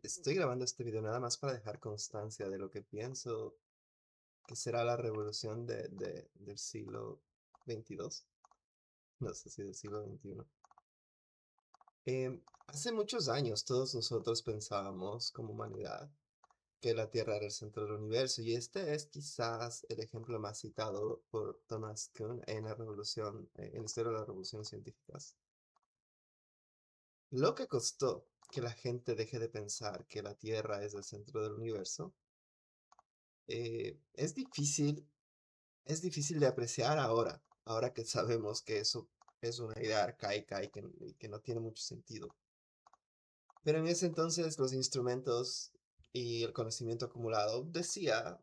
Estoy grabando este video nada más para dejar constancia de lo que pienso que será la revolución del siglo XXII. No sé si del siglo XXI. Hace muchos años todos nosotros pensábamos como humanidad que la Tierra era el centro del universo, y este es quizás el ejemplo más citado por Thomas Kuhn en la revolución, en la historia de las revoluciones científicas. Lo que costó que la gente deje de pensar que la Tierra es el centro del universo, eh, es difícil, es difícil de apreciar ahora que sabemos que eso es una idea arcaica y que no tiene mucho sentido. Pero en ese entonces los instrumentos y el conocimiento acumulado decía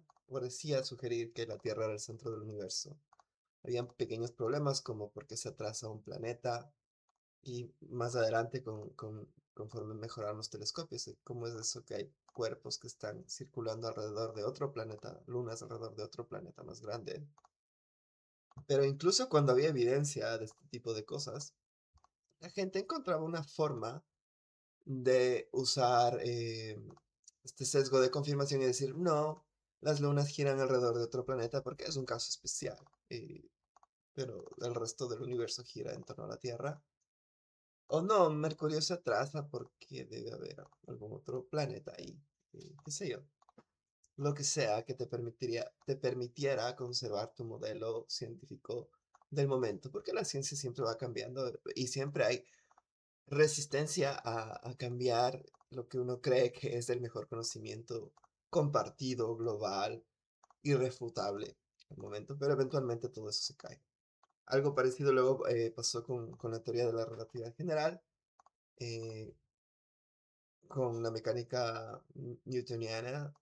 sugerir que la Tierra era el centro del universo. Habían pequeños problemas como por qué se atrasa un planeta, y más adelante conforme mejoraron los telescopios, cómo es eso que hay cuerpos que están circulando alrededor de otro planeta, lunas alrededor de otro planeta más grande. Pero incluso cuando había evidencia de este tipo de cosas, la gente encontraba una forma de usar este sesgo de confirmación y decir, no, las lunas giran alrededor de otro planeta porque es un caso especial, pero el resto del universo gira en torno a la Tierra. O no, Mercurio se atrasa porque debe haber algún otro planeta ahí, qué sé yo. Lo que sea que te permitiera conservar tu modelo científico del momento, porque la ciencia siempre va cambiando y siempre hay resistencia a cambiar lo que uno cree que es el mejor conocimiento compartido, global, irrefutable al momento, pero eventualmente todo eso se cae. Algo parecido luego pasó con la teoría de la relatividad general, eh, con la mecánica newtoniana,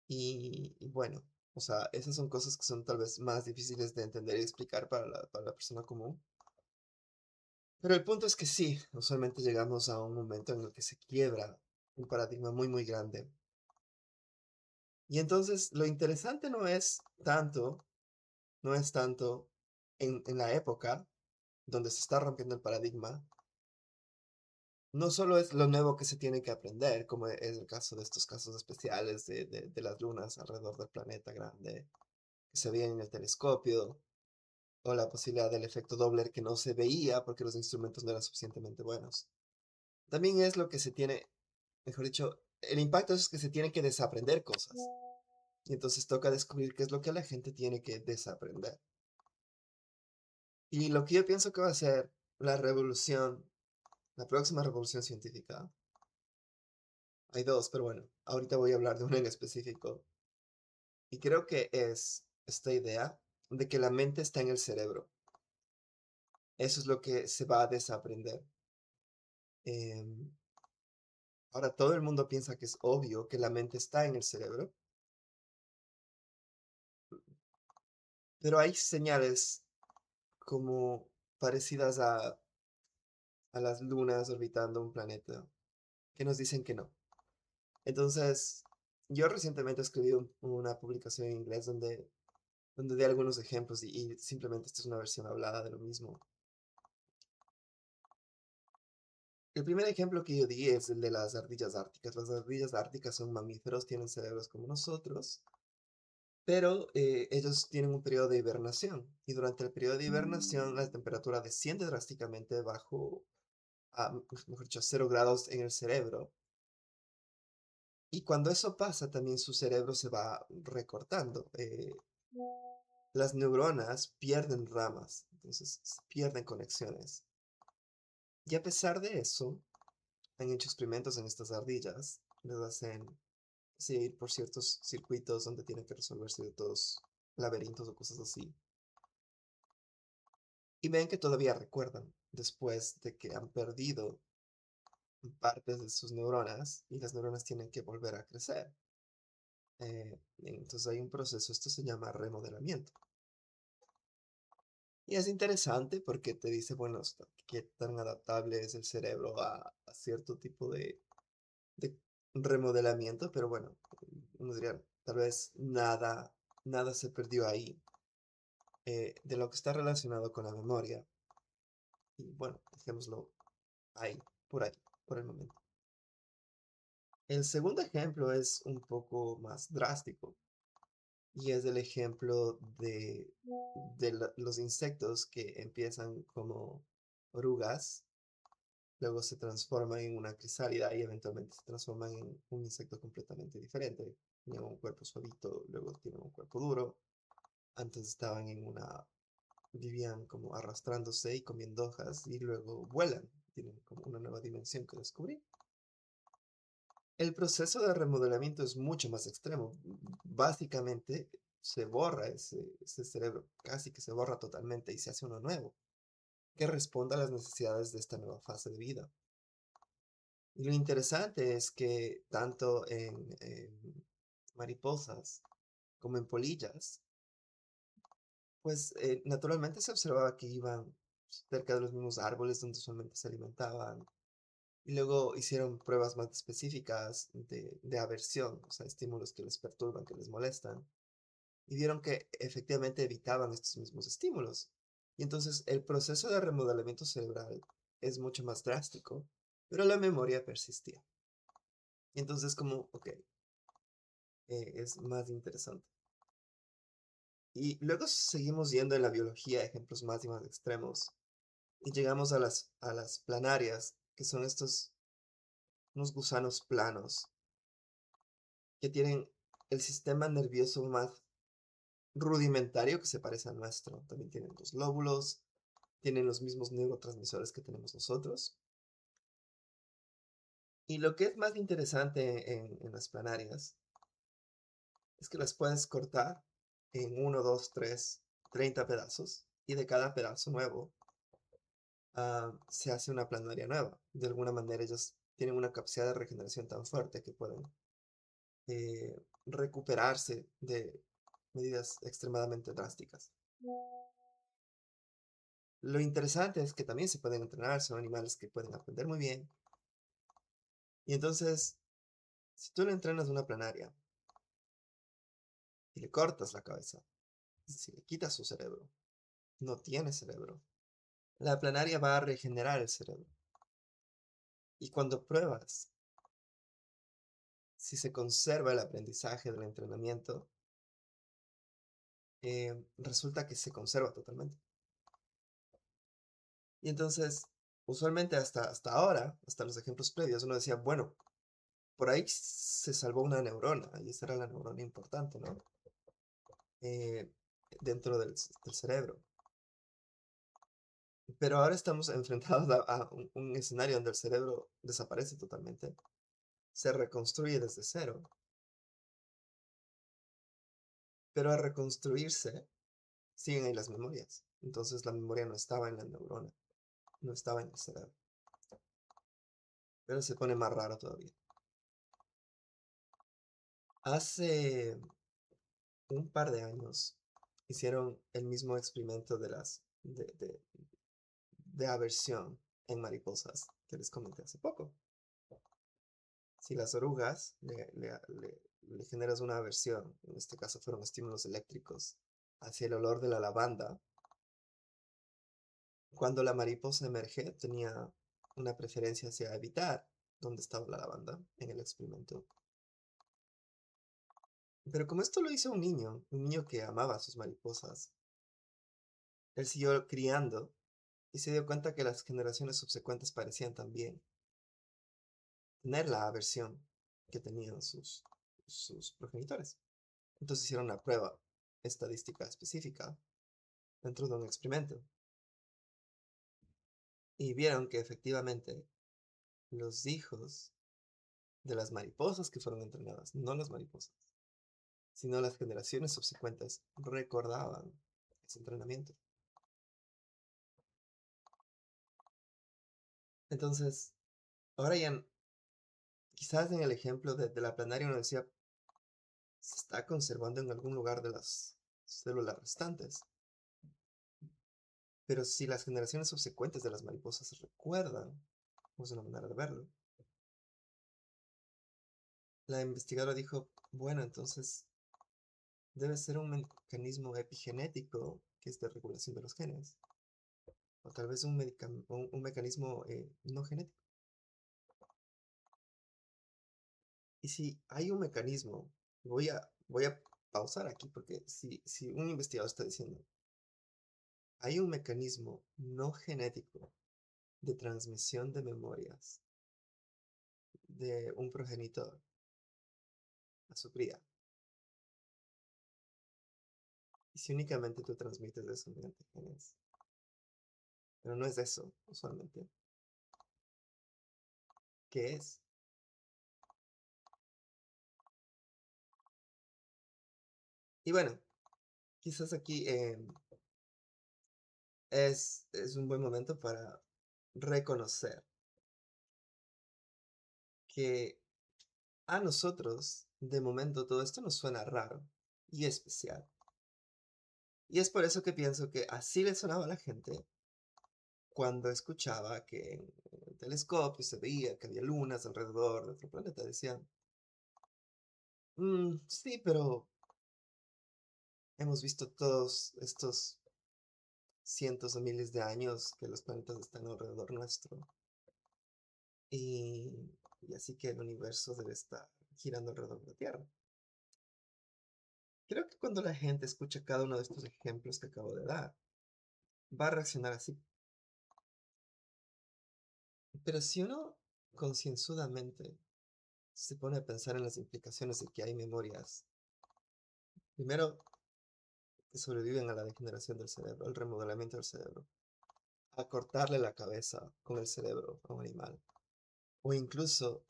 y bueno, o sea, esas son cosas que son tal vez más difíciles de entender y explicar para la persona común. Pero el punto es que sí, usualmente llegamos a un momento en el que se quiebra un paradigma muy, muy grande. Y entonces lo interesante no es tanto en la época donde se está rompiendo el paradigma, no solo es lo nuevo que se tiene que aprender, como es el caso de estos casos especiales de las lunas alrededor del planeta grande, que se veían en el telescopio, o la posibilidad del efecto Doppler que no se veía porque los instrumentos no eran suficientemente buenos. También es lo que se tiene, mejor dicho, el impacto es que se tiene que desaprender cosas. Y entonces toca descubrir qué es lo que la gente tiene que desaprender. Y lo que yo pienso que va a ser la revolución, la próxima revolución científica, hay dos, pero bueno, ahorita voy a hablar de una en específico. Y creo que es esta idea de que la mente está en el cerebro. Eso es lo que se va a desaprender. Em, Ahora todo el mundo piensa que es obvio que la mente está en el cerebro, pero hay señales como parecidas a las lunas orbitando un planeta que nos dicen que no. Entonces, yo recientemente escribí una publicación en inglés donde di algunos ejemplos y simplemente esta es una versión hablada de lo mismo. El primer ejemplo que yo di es el de las ardillas árticas. Las ardillas árticas son mamíferos, tienen cerebros como nosotros, pero ellos tienen un periodo de hibernación. Y durante el periodo de hibernación, la temperatura desciende drásticamente mejor dicho, a 0 grados en el cerebro. Y cuando eso pasa, también su cerebro se va recortando. Las neuronas pierden ramas, entonces pierden conexiones. Y a pesar de eso, han hecho experimentos en estas ardillas. Les hacen ir por ciertos circuitos donde tienen que resolver ciertos laberintos o cosas así. Y ven que todavía recuerdan después de que han perdido partes de sus neuronas y las neuronas tienen que volver a crecer. Entonces hay un proceso, esto se llama remodelamiento. Y es interesante porque te dice, bueno, qué tan adaptable es el cerebro a cierto tipo de remodelamiento, pero bueno, uno diría, tal vez nada se perdió ahí, de lo que está relacionado con la memoria. Y bueno, dejémoslo ahí, por ahí. por el momento. El segundo ejemplo es un poco más drástico y es el ejemplo de los insectos que empiezan como orugas, luego se transforman en una crisálida y eventualmente se transforman en un insecto completamente diferente. Tienen un cuerpo suavito, luego tienen un cuerpo duro. Antes estaban vivían como arrastrándose y comiendo hojas y luego vuelan. Tienen como una nueva dimensión que descubrir. El proceso de remodelamiento es mucho más extremo. Básicamente se borra ese cerebro, casi que se borra totalmente y se hace uno nuevo, que responda a las necesidades de esta nueva fase de vida. Y lo interesante es que tanto en mariposas como en polillas, pues naturalmente se observaba que iban cerca de los mismos árboles donde usualmente se alimentaban. Y luego hicieron pruebas más específicas de aversión, o sea, estímulos que les perturban, que les molestan. Y vieron que efectivamente evitaban estos mismos estímulos. Y entonces el proceso de remodelamiento cerebral es mucho más drástico, pero la memoria persistía. Y entonces como, ok, es más interesante. Y luego seguimos yendo en la biología ejemplos más y más extremos. Y llegamos a las planarias, que son unos gusanos planos, que tienen el sistema nervioso más rudimentario que se parece al nuestro. También tienen los lóbulos, tienen los mismos neurotransmisores que tenemos nosotros. Y lo que es más interesante en las planarias es que las puedes cortar en uno, 2, 3, 30 pedazos y de cada pedazo nuevo se hace una planaria nueva. De alguna manera ellos tienen una capacidad de regeneración tan fuerte que pueden recuperarse de medidas extremadamente drásticas. Lo interesante es que también se pueden entrenar, son animales que pueden aprender muy bien. Y entonces, si tú le entrenas una planaria y le cortas la cabeza, si le quitas su cerebro, no tiene cerebro, la planaria va a regenerar el cerebro. Y cuando pruebas si se conserva el aprendizaje del entrenamiento, resulta que se conserva totalmente. Y entonces, usualmente hasta ahora, hasta los ejemplos previos, uno decía, bueno, por ahí se salvó una neurona, y esa era la neurona importante, ¿no? Eh, dentro del cerebro. Pero ahora estamos enfrentados a un escenario donde el cerebro desaparece totalmente, se reconstruye desde cero, pero al reconstruirse siguen ahí las memorias. Entonces la memoria no estaba en la neurona, no estaba en el cerebro, pero se pone más raro todavía. Hace un par de años hicieron el mismo experimento de aversión en mariposas que les comenté hace poco. Si las orugas le generas una aversión, en este caso fueron estímulos eléctricos, hacia el olor de la lavanda, cuando la mariposa emerge tenía una preferencia hacia evitar donde estaba la lavanda en el experimento. Pero como esto lo hizo un niño que amaba a sus mariposas, él siguió criando y se dio cuenta que las generaciones subsecuentes parecían también tener la aversión que tenían sus progenitores. Entonces hicieron una prueba estadística específica dentro de un experimento y vieron que efectivamente los hijos de las mariposas que fueron entrenadas, no las mariposas, sino las generaciones subsecuentes, recordaban ese entrenamiento. Entonces, ahora ya, quizás en el ejemplo de la planaria uno decía, se está conservando en algún lugar de las células restantes. Pero si las generaciones subsecuentes de las mariposas se recuerdan, es una manera de verlo. La investigadora dijo, bueno, entonces debe ser un mecanismo epigenético que es de regulación de los genes. O tal vez un mecanismo no genético. si hay un mecanismo, voy a pausar aquí porque si un investigador está diciendo, hay un mecanismo no genético de transmisión de memorias de un progenitor a su cría, y si únicamente tú transmites eso mediante genes, pero no es eso, usualmente, ¿qué es? Y bueno, quizás aquí es un buen momento para reconocer que a nosotros, de momento, todo esto nos suena raro y especial. Y es por eso que pienso que así le sonaba a la gente cuando escuchaba que en el telescopio se veía que había lunas alrededor de otro planeta. Decían, "Mm, sí, pero hemos visto todos estos cientos o miles de años que los planetas están alrededor nuestro. Y así que el universo debe estar girando alrededor de la Tierra". Creo que cuando la gente escucha cada uno de estos ejemplos que acabo de dar, va a reaccionar así. Pero si uno concienzudamente se pone a pensar en las implicaciones de que hay memorias, primero, que sobreviven a la degeneración del cerebro, al remodelamiento del cerebro, a cortarle la cabeza con el cerebro a un animal, o incluso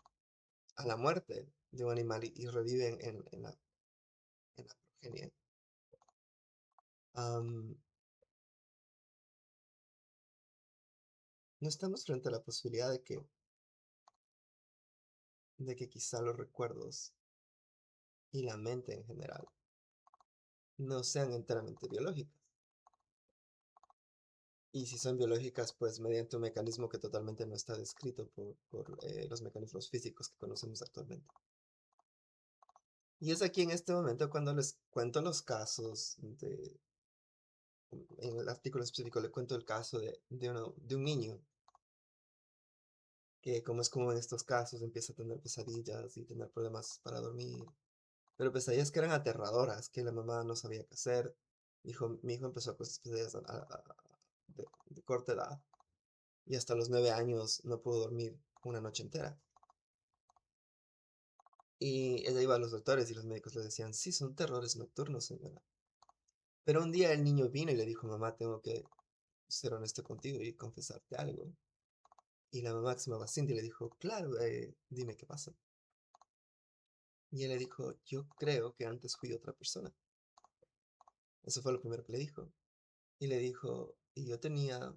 a la muerte de un animal y reviven en la progenie. Am, no estamos frente a la posibilidad de que quizá los recuerdos y la mente en general no sean enteramente biológicas. Y si son biológicas, pues mediante un mecanismo que totalmente no está descrito por los mecanismos físicos que conocemos actualmente. Y es aquí en este momento cuando les cuento los casos en el artículo específico le cuento el caso de un niño que, como es común en estos casos, empieza a tener pesadillas y tener problemas para dormir. Pero pesadillas que eran aterradoras, que la mamá no sabía qué hacer. Mi hijo empezó con esas pesadillas de corta edad y hasta los 9 años no pudo dormir una noche entera. Y ella iba a los doctores y los médicos le decían, sí, son terrores nocturnos, señora. Pero un día el niño vino y le dijo, mamá, tengo que ser honesto contigo y confesarte algo. Y la mamá, que se llamaba Cindy, le dijo, claro, dime qué pasa. Y él le dijo, yo creo que antes fui otra persona. Eso fue lo primero que le dijo. Y le dijo, y yo tenía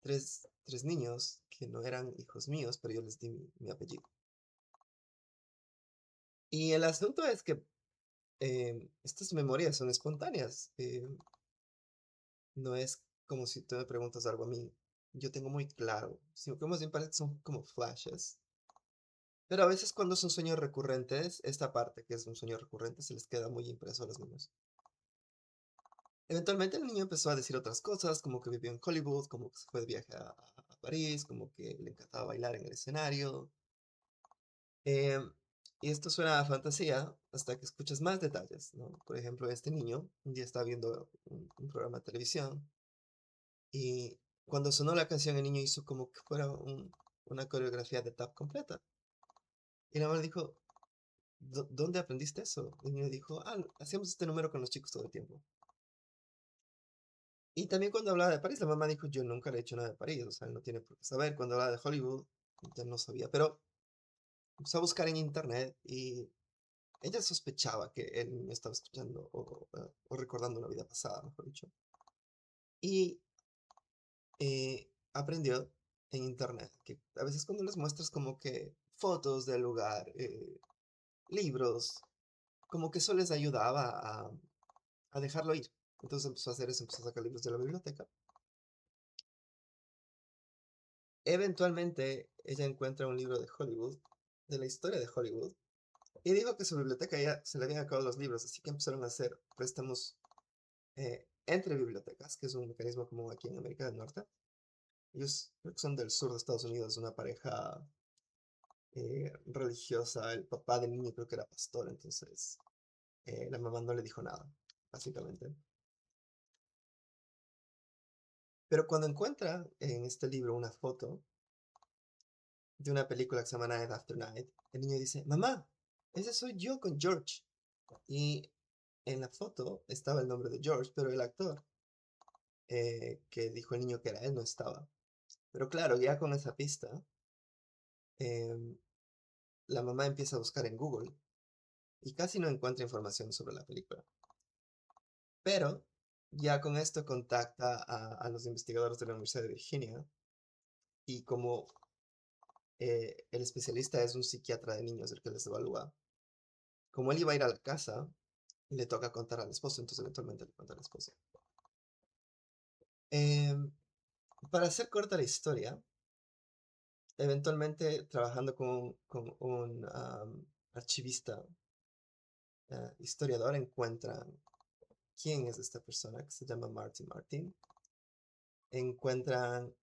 tres niños que no eran hijos míos, pero yo les di mi apellido. Y el asunto es que estas memorias son espontáneas. No es como si tú me preguntas algo a mí. Yo tengo muy claro, sino que más bien parece que son como flashes. Pero a veces cuando son sueños recurrentes, esta parte que es un sueño recurrente se les queda muy impreso a los niños. Eventualmente el niño empezó a decir otras cosas, como que vivió en Hollywood, como que se fue de viaje a París, como que le encantaba bailar en el escenario. Em, y esto suena a fantasía hasta que escuchas más detalles, ¿no? Por ejemplo, este niño un día estaba viendo un programa de televisión y cuando sonó la canción el niño hizo como que fuera una coreografía de tap completa. Y la mamá le dijo, ¿Dónde aprendiste eso?". Y el niño dijo, hacíamos este número con los chicos todo el tiempo. Y también cuando hablaba de París, la mamá dijo, yo nunca le he hecho nada de París, o sea, él no tiene por qué saber. Cuando hablaba de Hollywood, ya no sabía, pero empezó a buscar en internet y ella sospechaba que el niño estaba escuchando o recordando una vida pasada, mejor dicho. Y aprendió en internet que a veces cuando les muestras como que fotos del lugar, libros, como que eso les ayudaba a dejarlo ir. Entonces empezó a hacer eso, empezó a sacar libros de la biblioteca. Eventualmente ella encuentra un libro de Hollywood, de la historia de Hollywood, y dijo que su biblioteca ya se le habían acabado los libros, así que empezaron a hacer préstamos entre bibliotecas, que es un mecanismo común aquí en América del Norte. Ellos creo que son del sur de Estados Unidos, una pareja religiosa. El papá del niño creo que era pastor, entonces la mamá no le dijo nada, básicamente. Pero cuando encuentra en este libro una foto de una película que se llama Night After Night, el niño dice, mamá, ese soy yo con George. Y en la foto estaba el nombre de George, pero el actor que dijo el niño que era él no estaba. Pero claro, ya con esa pista, em, la mamá empieza a buscar en Google y casi no encuentra información sobre la película. Pero ya con esto contacta a los investigadores de la Universidad de Virginia y como el especialista es un psiquiatra de niños el que les evalúa, como él iba a ir a la casa, le toca contar al esposo, entonces eventualmente le cuenta al esposo. Em, para hacer corta la historia, eventualmente trabajando con un archivista, historiador, encuentran quién es esta persona que se llama Martin Martin. Encuentran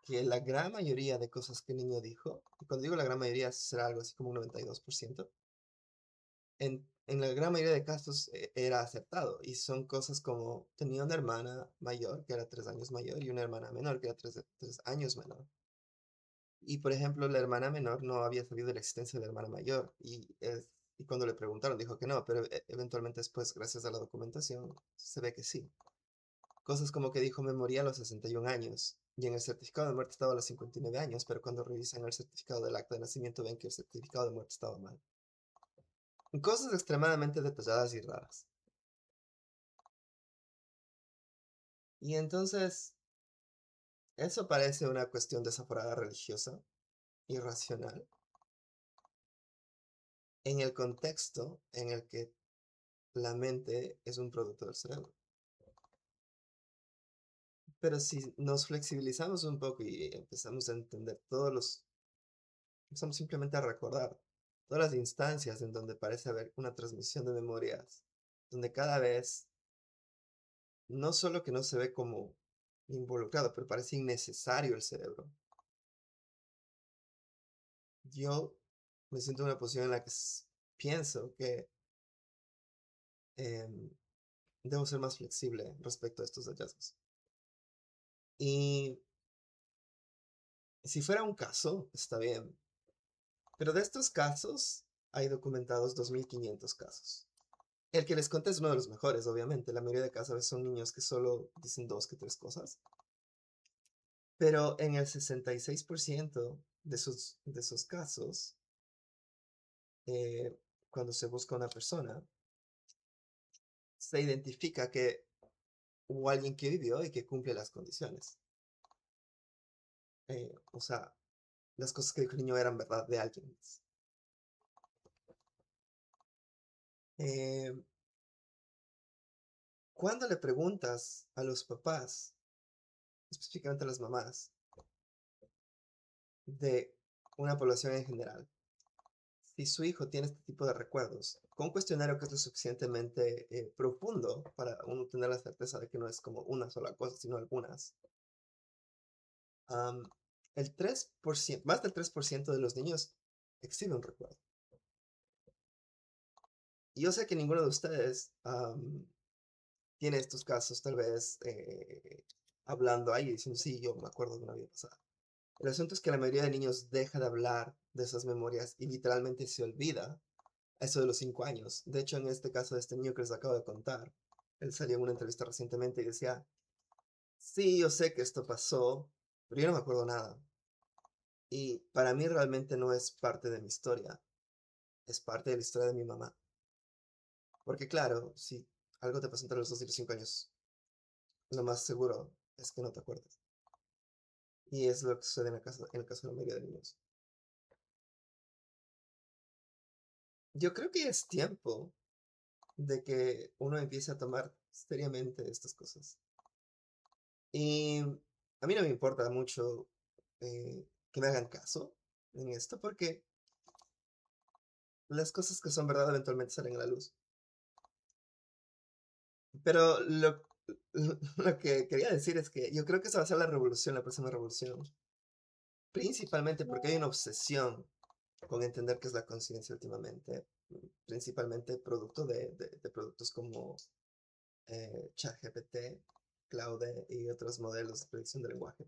que la gran mayoría de cosas que el niño dijo, y cuando digo la gran mayoría será algo así como un 92%, en la gran mayoría de casos era acertado. Y son cosas como tenía una hermana mayor que era 3 años mayor y una hermana menor que era 3 años menor. Y por ejemplo, la hermana menor no había sabido de la existencia de la hermana mayor. Y cuando le preguntaron dijo que no, pero eventualmente después, gracias a la documentación, se ve que sí. Cosas como que dijo me morí a los 61 años y en el certificado de muerte estaba a los 59 años, pero cuando revisan el certificado del acta de nacimiento ven que el certificado de muerte estaba mal. Cosas extremadamente detalladas y raras. Y entonces, eso parece una cuestión desaforada religiosa, irracional, en el contexto en el que la mente es un producto del cerebro. Pero si nos flexibilizamos un poco y empezamos a entender empezamos simplemente a recordar todas las instancias en donde parece haber una transmisión de memorias, donde cada vez, no solo que no se ve como involucrado, pero parece innecesario el cerebro. Yo me siento en una posición en la que pienso que em, debo ser más flexible respecto a estos hallazgos. Y si fuera un caso, está bien, pero de estos casos hay documentados 2.500 casos. El que les conté es uno de los mejores, obviamente. La mayoría de casos son niños que solo dicen dos que tres cosas. Pero en el 66% de esos casos, eh, cuando se busca una persona, se identifica que hubo alguien que vivió y que cumple las condiciones. O sea, las cosas que dijo el niño eran verdad de alguien más. Eh, cuando le preguntas a los papás, específicamente a las mamás, de una población en general, si su hijo tiene este tipo de recuerdos, con un cuestionario que es lo suficientemente profundo para uno tener la certeza de que no es como una sola cosa, sino algunas, am, el 3%, más del 3% de los niños exhibe un recuerdo. Y yo sé que ninguno de ustedes tiene estos casos, tal vez hablando ahí, diciendo, sí, yo me acuerdo de una vida pasada. El asunto es que la mayoría de niños deja de hablar de esas memorias y literalmente se olvida eso de los 5 años. De hecho, en este caso de este niño que les acabo de contar, él salió en una entrevista recientemente y decía, sí, yo sé que esto pasó, pero yo no me acuerdo nada. Y para mí realmente no es parte de mi historia, es parte de la historia de mi mamá. Porque claro, si algo te pasó entre los 2 y los 5 años, lo más seguro es que no te acuerdes. Y es lo que sucede en el caso de la mayoría de niños. Yo creo que es tiempo de que uno empiece a tomar seriamente estas cosas. Y a mí no me importa mucho que me hagan caso en esto, porque las cosas que son verdad eventualmente salen a la luz. Pero lo que quería decir es que yo creo que esa va a ser la revolución, la próxima revolución. Principalmente porque hay una obsesión con entender qué es la conciencia últimamente, principalmente producto de productos como ChatGPT, Claude y otros modelos de predicción de lenguaje.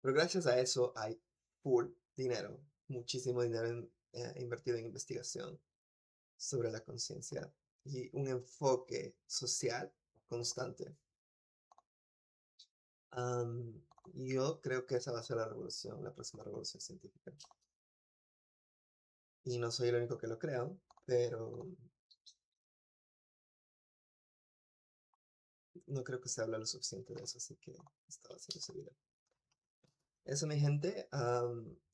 Pero gracias a eso hay full dinero, muchísimo dinero invertido en investigación sobre la conciencia y un enfoque social constante. Yo creo que esa va a ser la revolución, la próxima revolución científica. Y no soy el único que lo creo, pero no creo que se habla lo suficiente de eso, así que estaba haciendo ese video. Eso, mi gente,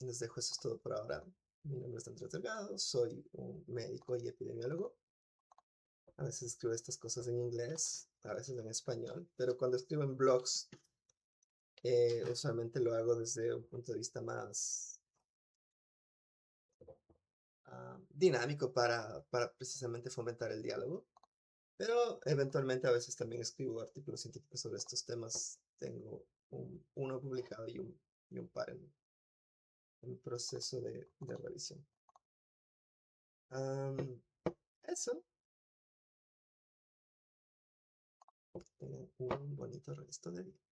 les dejo eso es todo por ahora. Mi nombre es Andrés Delgado, soy un médico y epidemiólogo. A veces escribo estas cosas en inglés, a veces en español, pero cuando escribo en blogs, usualmente lo hago desde un punto de vista más dinámico para precisamente fomentar el diálogo. Pero eventualmente a veces también escribo artículos científicos sobre estos temas. Tengo uno publicado y un par en proceso de revisión. Eso. Tengan un bonito resto de día.